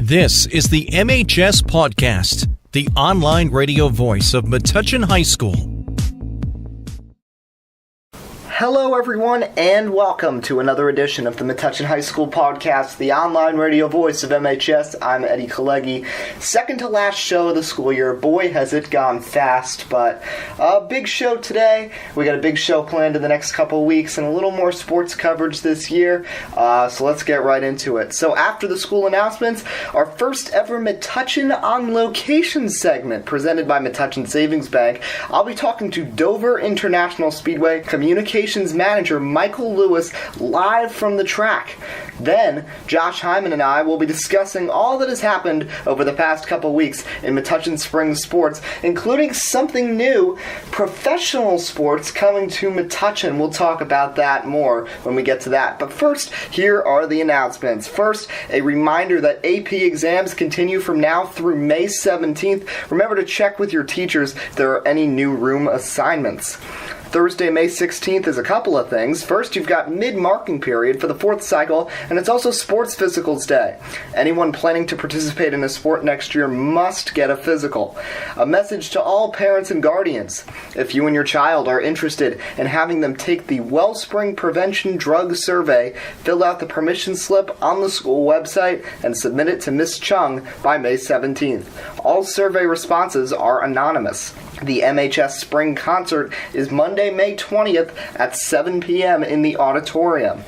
This is the MHS Pawdcast, the online radio voice of Metuchen High School. Hello everyone, and welcome to another edition of the Metuchen High School Podcast, the online radio voice of MHS. I'm Eddie Kalegi. Second to last show of the school year. Boy, has it gone fast, but a big show today. We got a big show planned in the next couple weeks and a little more sports coverage this year, so let's get right into it. So after the school announcements, our first ever Metuchen on Location segment presented by Metuchen Savings Bank. I'll be talking to Dover International Speedway Communications Manager Michael Lewis live from the track. Then, Josh Hyman and I will be discussing all that has happened over the past couple weeks in Metuchen Spring sports, including something new, professional sports coming to Metuchen. We'll talk about that more when we get to that. But first, here are the announcements. First, a reminder that AP exams continue from now through May 17th. Remember to check with your teachers if there are any new room assignments. Thursday, May 16th is a couple of things. First, you've got mid-marking period for the fourth cycle, and it's also Sports Physicals Day. Anyone planning to participate in a sport next year must get a physical. A message to all parents and guardians. If you and your child are interested in having them take the Wellspring Prevention Drug Survey, fill out the permission slip on the school website and submit it to Ms. Chung by May 17th. All survey responses are anonymous. The MHS Spring Concert is Monday, May 20th at 7 p.m. in the auditorium.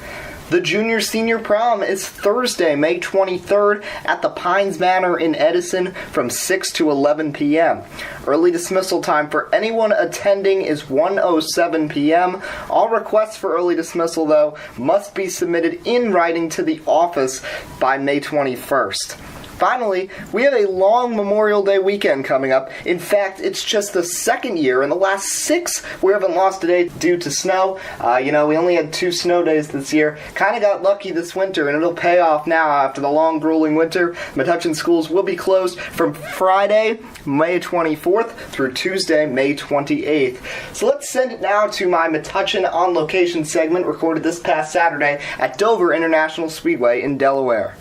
The Junior-Senior Prom is Thursday, May 23rd at the Pines Manor in Edison from 6 to 11 p.m. Early dismissal time for anyone attending is 1:07 p.m. All requests for early dismissal, though, must be submitted in writing to the office by May 21st. Finally, we have a long Memorial Day weekend coming up. In fact, it's just the second year in the last 6 we haven't lost a day due to snow. We only had 2 snow days this year. Kind of got lucky this winter, and it'll pay off now after the long, grueling winter. Metuchen schools will be closed from Friday, May 24th through Tuesday, May 28th. So let's send it now to my Metuchen on Location segment recorded this past Saturday at Dover International Speedway in Delaware.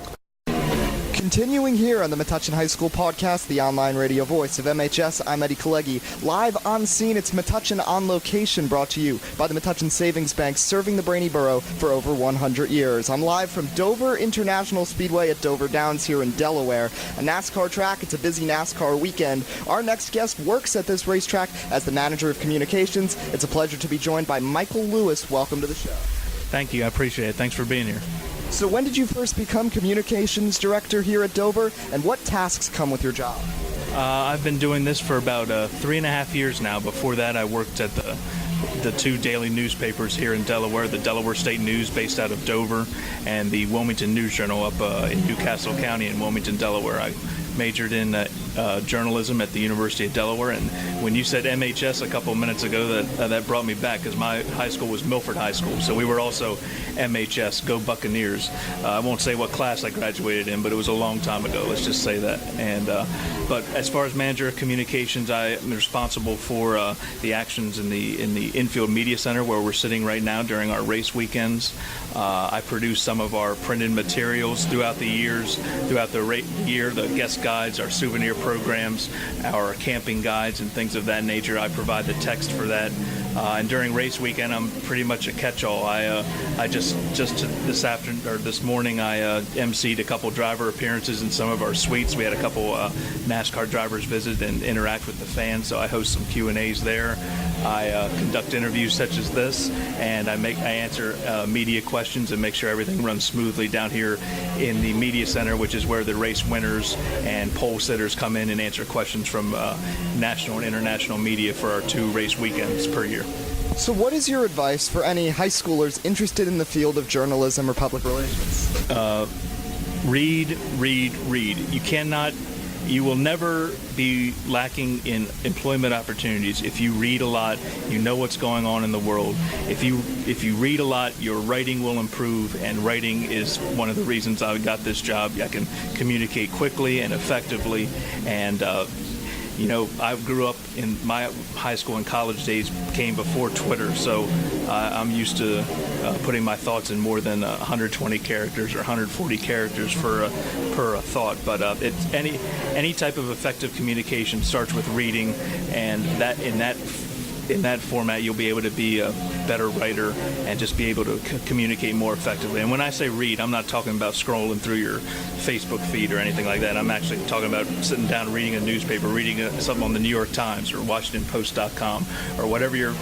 Continuing here on the Metuchen High School Podcast, the online radio voice of MHS, I'm Eddie Kalegi. Live on scene, it's Metuchen on Location, brought to you by the Metuchen Savings Bank, serving the Brainy Boro for over 100 years. I'm live from Dover International Speedway at Dover Downs here in Delaware. A NASCAR track, it's a busy NASCAR weekend. Our next guest works at this racetrack as the manager of communications. It's a pleasure to be joined by Michael Lewis. Welcome to the show. Thank you, I appreciate it. Thanks for being here. So when did you first become communications director here at Dover, and what tasks come with your job? I've been doing this for about 3.5 years now. Before that, I worked at the 2 daily newspapers here in Delaware, the Delaware State News based out of Dover, and the Wilmington News Journal up in Newcastle County in Wilmington, Delaware. I majored in journalism at the University of Delaware, and when you said MHS a couple of minutes ago, that brought me back, because my high school was Milford High School, so we were also MHS, go Buccaneers. I won't say what class I graduated in, but it was a long time ago, let's just say that. And but as far as manager of communications, I am responsible for the actions in the infield media center where we're sitting right now during our race weekends. I produce some of our printed materials throughout the year, the guest guides, our souvenir programs, our camping guides, and things of that nature. I provide the text for that. And during race weekend, I'm pretty much a catch-all. I just this morning, I emceed a couple driver appearances in some of our suites. We had a couple NASCAR drivers visit and interact with the fans, so I host some Q&As there. I conduct interviews such as this, and I answer media questions and make sure everything runs smoothly down here in the media center, which is where the race winners and pole sitters come in and answer questions from national and international media for our 2 race weekends per year. So what is your advice for any high schoolers interested in the field of journalism or public relations? Read. You will never be lacking in employment opportunities if you read a lot. You know what's going on in the world. If you read a lot, your writing will improve, and writing is one of the reasons I got this job. I can communicate quickly and effectively, and I grew up in my high school and college days came before Twitter, so I'm used to putting my thoughts in more than 120 characters or 140 characters per thought. But it's any type of effective communication starts with reading, and that in that format you'll be able to be a better writer and just be able to communicate more effectively. And when I say read, I'm not talking about scrolling through your Facebook feed or anything like that. I'm actually talking about sitting down, reading a newspaper, reading something on the New York Times or WashingtonPost.com or whatever your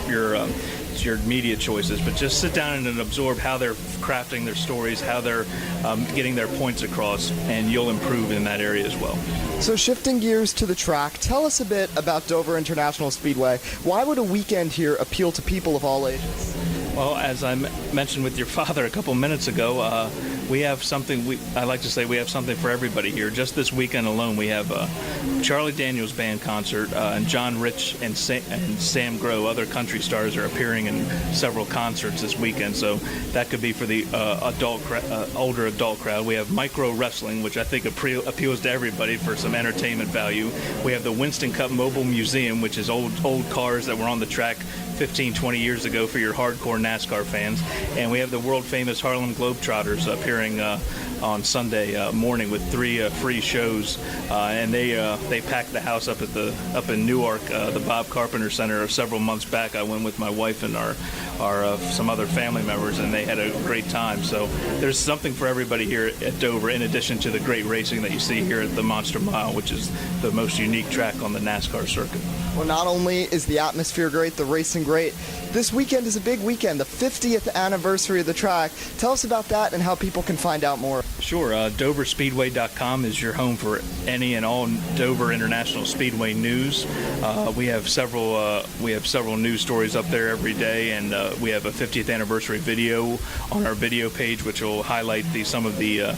media choices, but just sit down and absorb how they're crafting their stories, how they're getting their points across, and you'll improve in that area as well. So shifting gears to the track, tell us a bit about Dover International Speedway. Why would a weekend here appeal to people of all ages? Well, as I mentioned with your father a couple minutes ago, we have something. I like to say we have something for everybody here. Just this weekend alone, we have Charlie Daniels Band concert, and John Rich and Sam Grow, other country stars, are appearing in several concerts this weekend. So that could be for the older adult crowd. We have micro wrestling, which I think appeals to everybody for some entertainment value. We have the Winston Cup Mobile Museum, which is old cars that were on the track 15, 20 years ago for your hardcore NASCAR fans. And we have the world-famous Harlem Globetrotters appearing on Sunday morning with 3 free shows. And they packed the house up in Newark, the Bob Carpenter Center, several months back. I went with my wife and our some other family members, and they had a great time. So there's something for everybody here at Dover, in addition to the great racing that you see here at the Monster Mile, which is the most unique track on the NASCAR circuit. Well, not only is the atmosphere great, the racing great, this weekend is a big weekend, the 50th anniversary of the track. Tell us about that and how people can find out more. Sure. DoverSpeedway.com is your home for any and all Dover International Speedway news. We have several news stories up there every day, and we have a 50th anniversary video on our video page, which will highlight some of the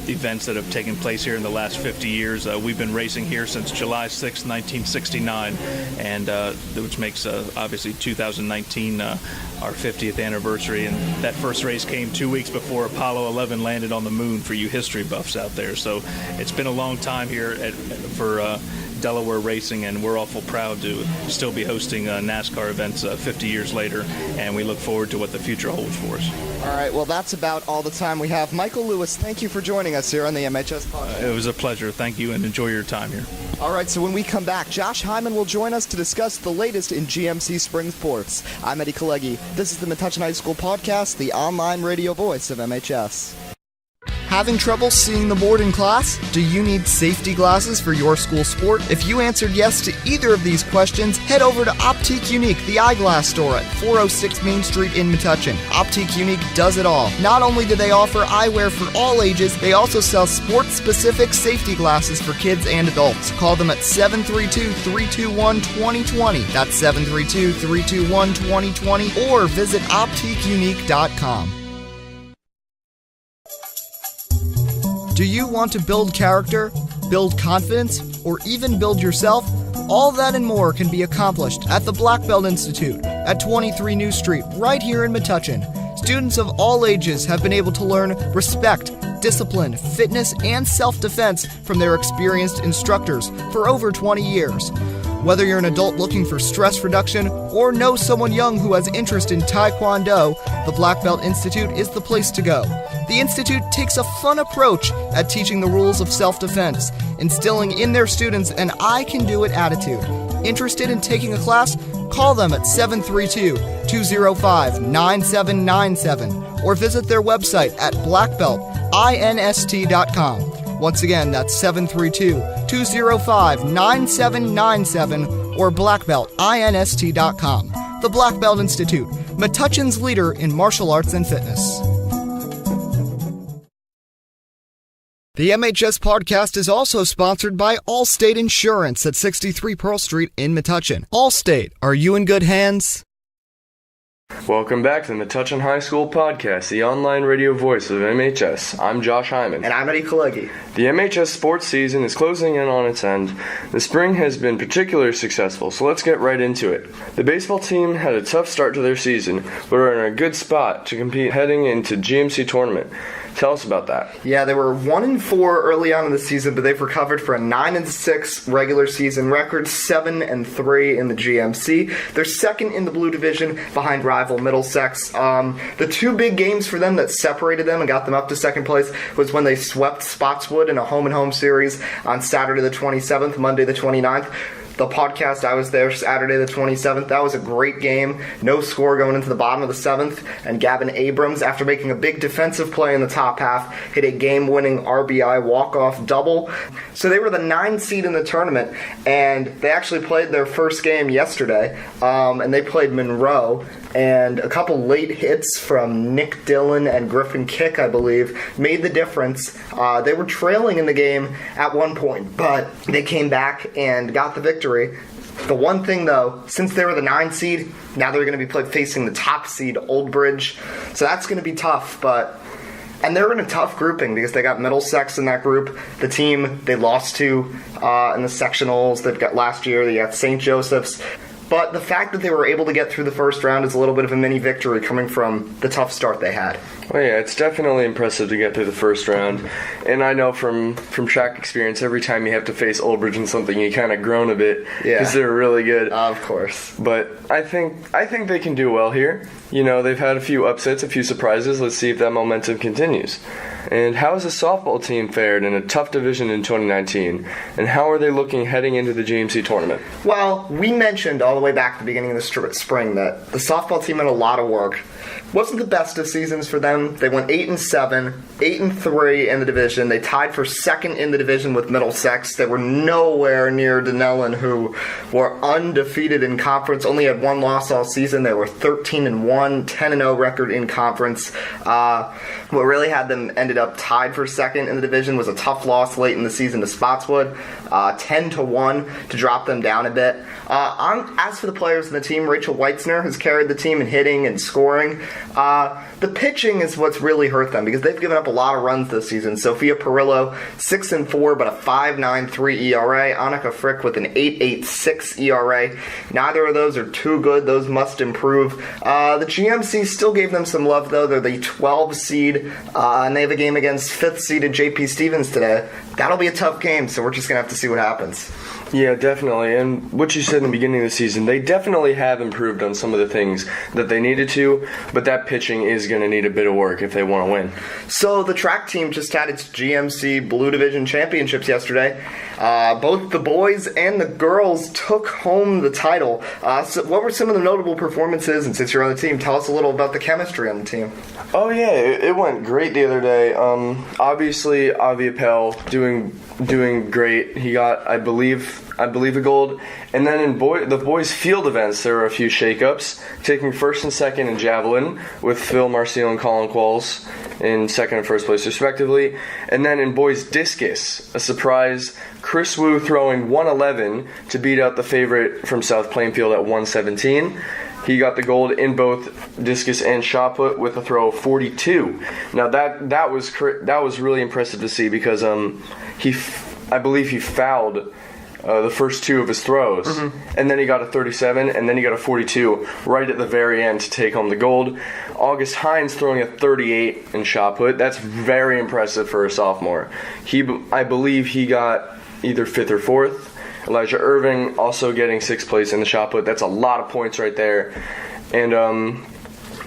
events that have taken place here in the last 50 years. We've been racing here since July 6, 1969, and which makes obviously 2019 our 50th anniversary. And that first race came 2 weeks before Apollo 11 landed on the moon, for you history buffs out there. So it's been a long time here for Delaware racing, and we're awful proud to still be hosting NASCAR events 50 years later, and we look forward to what the future holds for us. All right, well, that's about all the time we have. Michael Lewis, thank you for joining us here on the MHS Pawdcast. It was a pleasure. Thank you, and enjoy your time here. All right, so when we come back, Josh Hyman will join us to discuss the latest in GMC spring sports. I'm Eddie Kalegi. This is the Metuchen High School Podcast, the online radio voice of MHS. Having trouble seeing the board in class? Do you need safety glasses for your school sport? If you answered yes to either of these questions, head over to Optique Unique, the eyeglass store at 406 Main Street in Metuchen. Optique Unique does it all. Not only do they offer eyewear for all ages, they also sell sports-specific safety glasses for kids and adults. Call them at 732-321-2020. That's 732-321-2020, or visit OptiqueUnique.com. Do you want to build character, build confidence, or even build yourself? All that and more can be accomplished at the Black Belt Institute at 23 New Street, right here in Metuchen. Students of all ages have been able to learn respect, discipline, fitness, and self-defense from their experienced instructors for over 20 years. Whether you're an adult looking for stress reduction or know someone young who has interest in Taekwondo, the Black Belt Institute is the place to go. The Institute takes a fun approach at teaching the rules of self-defense, instilling in their students an I-can-do-it attitude. Interested in taking a class? Call them at 732-205-9797 or visit their website at blackbeltinst.com. Once again, that's 732-205-9797 or blackbeltinst.com. The Black Belt Institute, Metuchen's leader in martial arts and fitness. The MHS Pawdcast is also sponsored by Allstate Insurance at 63 Pearl Street in Metuchen. Allstate, are you in good hands? Welcome back to the Metuchen High School Podcast, the online radio voice of MHS. I'm Josh Hyman. And I'm Eddie Kalegi. The MHS sports season is closing in on its end. The spring has been particularly successful, so let's get right into it. The baseball team had a tough start to their season, but are in a good spot to compete heading into GMC tournament. Tell us about that. Yeah, they were 1-4 early on in the season, but they've recovered for a 9-6 regular season record, 7-3 in the GMC. They're second in the Blue Division behind rival Middlesex. The two big games for them that separated them and got them up to second place was when they swept Spotswood in a home-and-home series on Saturday the 27th, Monday the 29th. The podcast, I was there Saturday the 27th. That was a great game. No score going into the bottom of the 7th. And Gavin Abrams, after making a big defensive play in the top half, hit a game-winning RBI walk-off double. So they were the 9th seed in the tournament, and they actually played their first game yesterday. And they played Monroe. And a couple late hits from Nick Dillon and Griffin Kick, I believe, made the difference. They were trailing in the game at one point, but they came back and got the victory. The one thing, though, since they were the 9 seed, now they're going to be facing the top seed, Old Bridge. So that's going to be tough, and they're in a tough grouping because they got Middlesex in that group. The team they lost to in the sectionals they've got last year, they got St. Joseph's. But the fact that they were able to get through the first round is a little bit of a mini victory coming from the tough start they had. Well, yeah, it's definitely impressive to get through the first round. And I know from track experience, every time you have to face Old Bridge in something, you kind of groan a bit because they're really good. Of course. But I think they can do well here. You know, they've had a few upsets, a few surprises. Let's see if that momentum continues. And how has the softball team fared in a tough division in 2019? And how are they looking heading into the GMC tournament? Well, we mentioned all the way back at the beginning of the spring that the softball team had a lot of work. Wasn't the best of seasons for them. They went 8-7, 8-3 in the division. They tied for second in the division with Middlesex. They were nowhere near Denellen, who were undefeated in conference. Only had one loss all season. They were 13-1, 10-0 record in conference. What really had them ended up tied for second in the division was a tough loss late in the season to Spotswood, 10-1 to drop them down a bit. As for the players in the team, Rachel Weitzner has carried the team in hitting and scoring. The pitching is what's really hurt them because they've given up a lot of runs this season. Sophia Perillo, 6-4, but a 5.93 ERA. Annika Frick with an 8.86 ERA. Neither of those are too good. Those must improve. The GMC still gave them some love, though. They're the 12 seed, and they have a game against 5th seeded JP Stevens today. That'll be a tough game, so we're just going to have to see what happens. Yeah, definitely. And what you said in the beginning of the season, they definitely have improved on some of the things that they needed to, but that pitching is going to need a bit of work if they want to win. So the track team just had its GMC Blue Division Championships yesterday. Both the boys and the girls took home the title. So what were some of the notable performances? And since you're on the team, tell us a little about the chemistry on the team. Oh, yeah, it went great the other day. Obviously, Avi Appel doing great. He got, I believe a gold. And then in the boys' field events, there were a few shakeups, taking first and second in javelin with Phil Marcial and Colin Qualls in second and first place respectively. And then in boys' discus, a surprise, Chris Wu throwing 111 to beat out the favorite from South Plainfield at 117. He got the gold in both discus and shot put with a throw of 42. Now that was really impressive to see because I believe he fouled the first two of his throws, and then he got a 37, and then he got a 42 right at the very end to take home the gold. August Hines throwing a 38 in shot put. That's very impressive for a sophomore. I believe he got either 5th or 4th. Elijah Irving also getting 6th place in the shot put. That's a lot of points right there. And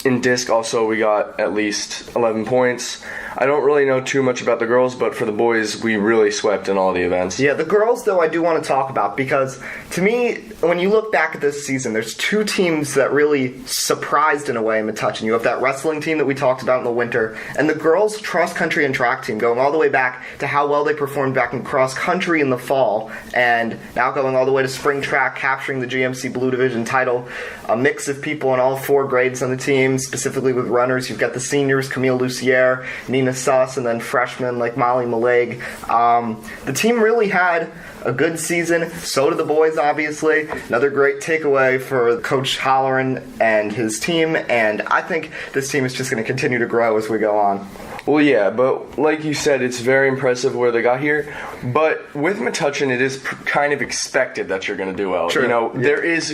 in disc also we got at least 11 points. I don't really know too much about the girls, but for the boys, we really swept in all the events. Yeah, the girls, though, I do want to talk about because, to me, when you look back at this season, there's two teams that really surprised in a way in Metuchen. You have that wrestling team that we talked about in the winter, and the girls' cross-country and track team going all the way back to how well they performed back in cross-country in the fall, and now going all the way to spring track, capturing the GMC Blue Division title. A mix of people in all 4 grades on the team, specifically with runners. You've got the seniors, Camille Lucier, Nina Suss, and then freshmen like Molly Maleg. The team really had a good season. So did the boys, obviously. Another great takeaway for Coach Holleran and his team, and I think this team is just going to continue to grow as we go on. Well, yeah, but like you said, it's very impressive where they got here. But with Metuchen, it is kind of expected that you're going to do well. Sure. You know, there is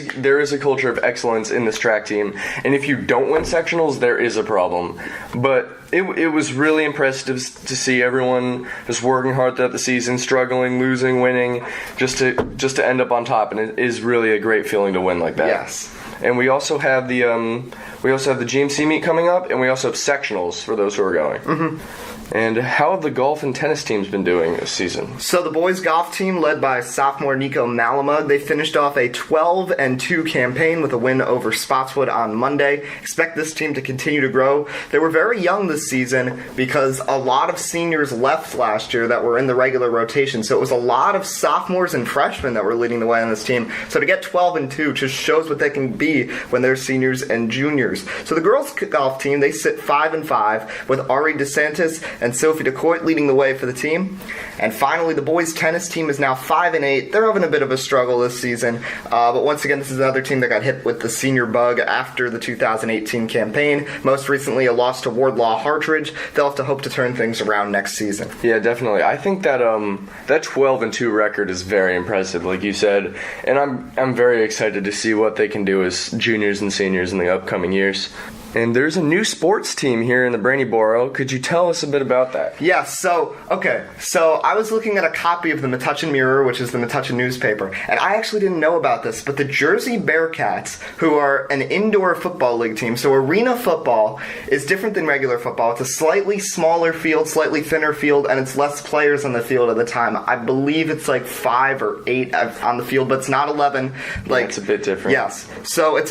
a culture of excellence in this track team, and if you don't win sectionals, there is a problem. But it was really impressive to see everyone just working hard throughout the season, struggling, losing, winning, just to end up on top, and it is really a great feeling to win like that. Yes. And we also have the GMC meet coming up, and we also have sectionals for those who are going. Mm-hmm. And how have the golf and tennis teams been doing this season? So the boys golf team, led by sophomore Nico Malamud, they finished off a 12-2 campaign with a win over Spotswood on Monday. Expect this team to continue to grow. They were very young this season because a lot of seniors left last year that were in the regular rotation. So it was a lot of sophomores and freshmen that were leading the way on this team. So to get 12-2 just shows what they can be when they're seniors and juniors. So the girls golf team, they sit 5-5 with Ari DeSantis and Sophie DeCoit leading the way for the team. And finally, the boys tennis team is now 5-8. They're having a bit of a struggle this season. But once again, this is another team that got hit with the senior bug after the 2018 campaign. Most recently, a loss to Wardlaw Hartridge. They'll have to hope to turn things around next season. Yeah, definitely. I think that that 12-2 record is very impressive, like you said. And I'm very excited to see what they can do as juniors and seniors in the upcoming years. And there's a new sports team here in the Brainy Boro. Could you tell us a bit about that? Yeah, so I was looking at a copy of the Metuchen Mirror, which is the Metuchen newspaper, and I actually didn't know about this, but the Jersey Bearcats, who are an indoor football league team, so arena football is different than regular football. It's a slightly smaller field, slightly thinner field, and it's less players on the field at the time. I believe it's like 5 or 8 on the field, but it's not 11. It's a bit different. Yes. So it's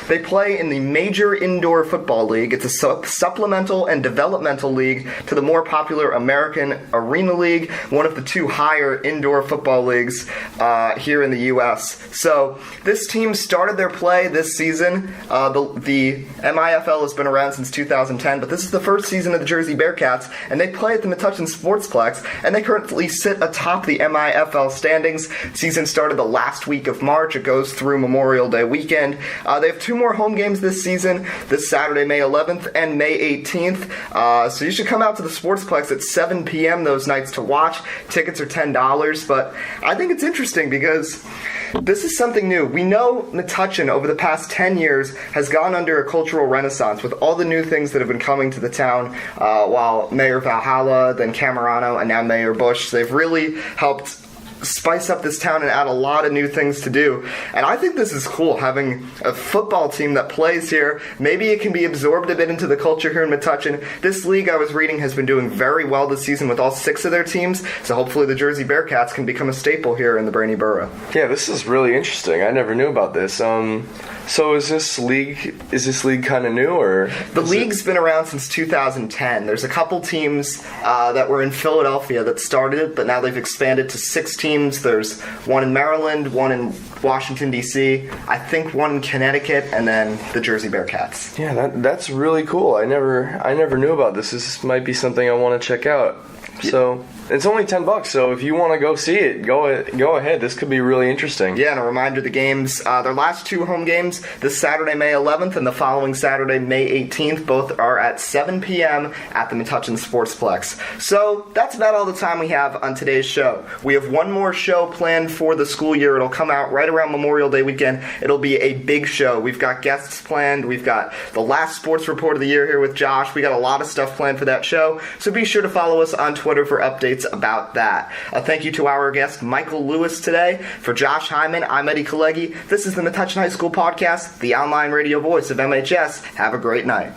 they play in the Major Indoor Football League. It's a supplemental and developmental league to the more popular American Arena League, one of the 2 higher indoor football leagues here in the U.S. So this team started their play this season. The MIFL has been around since 2010, but this is the first season of the Jersey Bearcats, and they play at the Metuchen Sportsplex, and they currently sit atop the MIFL standings. Season started the last week of March. It goes through Memorial Day weekend. They have 2 more home games this season, this Saturday, May 11th and May 18th. So you should come out to the Sportsplex at 7 p.m. those nights to watch. Tickets are $10, but I think it's interesting because this is something new. We know Metuchen over the past 10 years has gone under a cultural renaissance with all the new things that have been coming to the town, while Mayor Valhalla, then Camerano, and now Mayor Bush, they've really helped spice up this town and add a lot of new things to do. And I think this is cool, having a football team that plays here. Maybe it can be absorbed a bit into the culture here in Metuchen. This league, I was reading, has been doing very well this season with all 6 of their teams, so hopefully the Jersey Bearcats can become a staple here in the Brainy Boro. Yeah, this is really interesting. I never knew about this. So is this league kind of new, or? The league's been around since 2010. There's a couple teams that were in Philadelphia that started it, but now they've expanded to 6 teams. There's one in Maryland, one in Washington, D.C., I think one in Connecticut, and then the Jersey Bearcats. Yeah, that's really cool. I never knew about this. This might be something I want to check out. So it's only $10, so if you want to go see it, go ahead. This could be really interesting. Yeah, and a reminder, the games, their last 2 home games, this Saturday, May 11th, and the following Saturday, May 18th, both are at 7 p.m. at the Metuchen Sportsplex. So that's about all the time we have on today's show. We have one more show planned for the school year. It'll come out right around Memorial Day weekend. It'll be a big show. We've got guests planned. We've got the last sports report of the year here with Josh. We got a lot of stuff planned for that show, so be sure to follow us on Twitter for updates about that. Thank you to our guest, Michael Lewis, today. For Josh Hyman, I'm Eddie Kalegi. This is the Metuchen High School Podcast, the online radio voice of MHS. Have a great night.